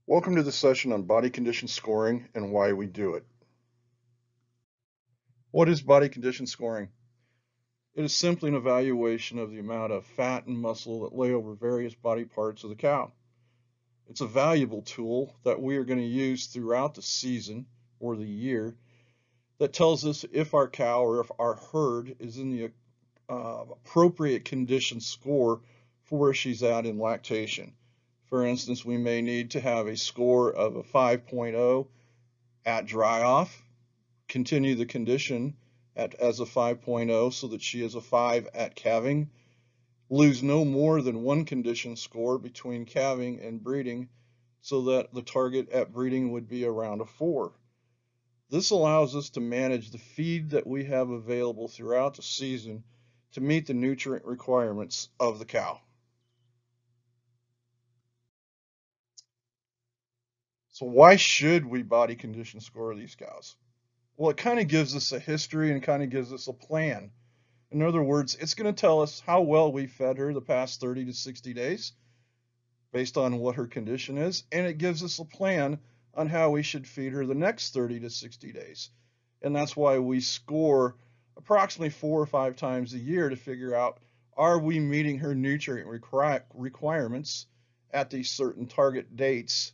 Welcome to the session on body condition scoring and why we do it. What is body condition scoring? It is simply an evaluation of the amount of fat and muscle that lay over various body parts of the cow. It's a valuable tool that we are going to use throughout the season or the year that tells us if our cow or if our herd is in the appropriate condition score for where she's at in lactation. For instance, we may need to have a score of a 5.0 at dry off, continue the condition as a 5.0 so that she is a 5 at calving, lose no more than one condition score between calving and breeding so that the target at breeding would be around a 4. This allows us to manage the feed that we have available throughout the season to meet the nutrient requirements of the cow. So why should we body condition score these cows? Well, it kind of gives us a history and kind of gives us a plan. In other words, it's going to tell us how well we fed her the past 30 to 60 days based on what her condition is, and it gives us a plan on how we should feed her the next 30 to 60 days. And that's why we score approximately 4 or 5 times a year to figure out, are we meeting her nutrient requirements at these certain target dates,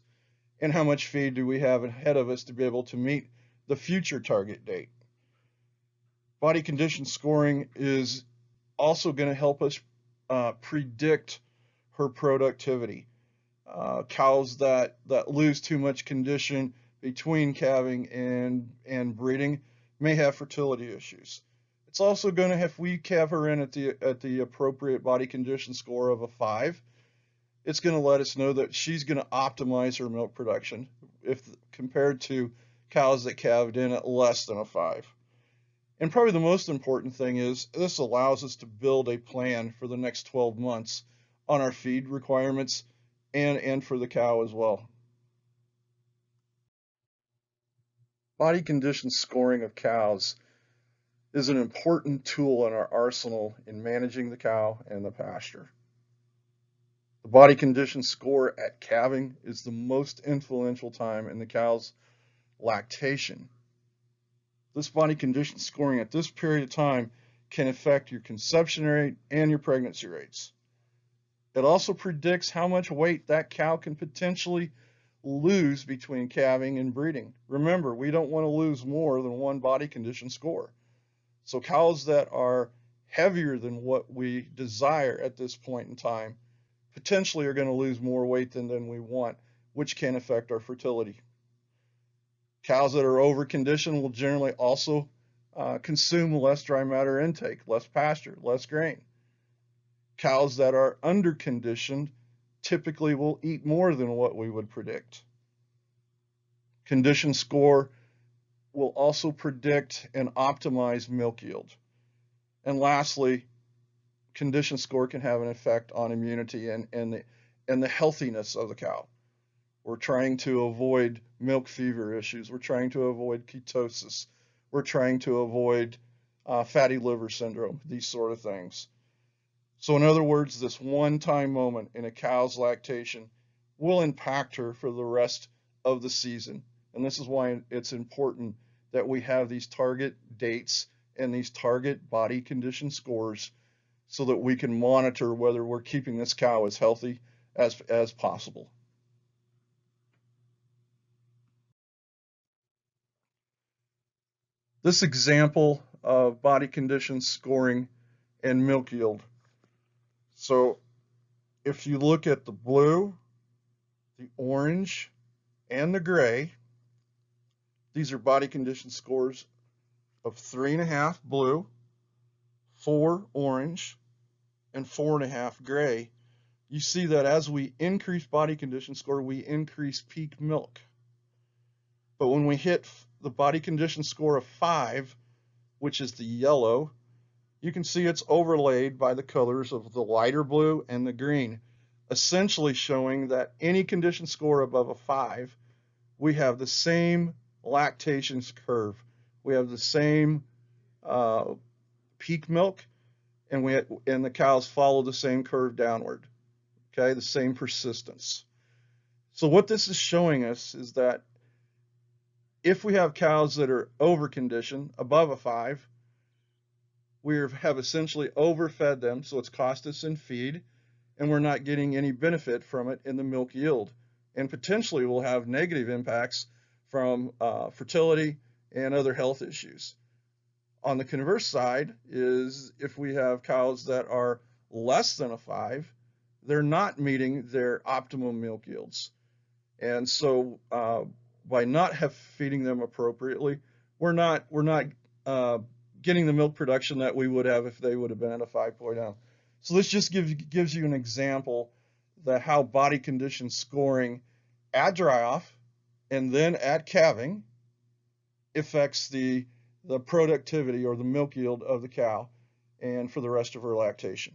and how much feed do we have ahead of us to be able to meet the future target date. Body condition scoring is also going to help us predict her productivity. Cows that lose too much condition between calving and breeding may have fertility issues. It's also going to, if we calve her in at the appropriate body condition score of a 5, it's going to let us know that she's going to optimize her milk production if compared to cows that calved in at less than a 5. And probably the most important thing is this allows us to build a plan for the next 12 months on our feed requirements and for the cow as well. Body condition scoring of cows is an important tool in our arsenal in managing the cow and the pasture. The body condition score at calving is the most influential time in the cow's lactation. This body condition scoring at this period of time can affect your conception rate and your pregnancy rates. It also predicts how much weight that cow can potentially lose between calving and breeding. Remember, we don't want to lose more than one body condition score. So cows that are heavier than what we desire at this point in time potentially are going to lose more weight than we want, which can affect our fertility. Cows that are over conditioned will generally also consume less dry matter intake, less pasture, less grain. Cows that are under conditioned typically will eat more than what we would predict. Condition score will also predict and optimize milk yield. And lastly, condition score can have an effect on immunity and the healthiness of the cow. We're trying to avoid milk fever issues. We're trying to avoid ketosis. We're trying to avoid fatty liver syndrome, these sort of things. So in other words, this one-time moment in a cow's lactation will impact her for the rest of the season. And this is why it's important that we have these target dates and these target body condition scores so that we can monitor whether we're keeping this cow as healthy as possible. This example of body condition scoring and milk yield. So if you look at the blue, the orange, and the gray, these are body condition scores of 3.5 blue, 4 orange, and 4.5 gray. You see that as we increase body condition score, we increase peak milk. But when we hit the body condition score of 5, which is the yellow, you can see it's overlaid by the colors of the lighter blue and the green, essentially showing that any condition score above a 5, we have the same lactation curve. We have the same peak milk, and the cows follow the same curve downward. Okay, the same persistence. So what this is showing us is that if we have cows that are over-conditioned, above a 5, we have essentially overfed them, so it's cost us in feed, and we're not getting any benefit from it in the milk yield. And potentially will have negative impacts from fertility and other health issues. On the converse side is if we have cows that are less than a 5, they're not meeting their optimum milk yields. And so by not feeding them appropriately, we're not uh, getting the milk production that we would have if they would have been at a 5.0. So this just gives you an example that how body condition scoring at dry off and then at calving affects the productivity or the milk yield of the cow and for the rest of her lactation.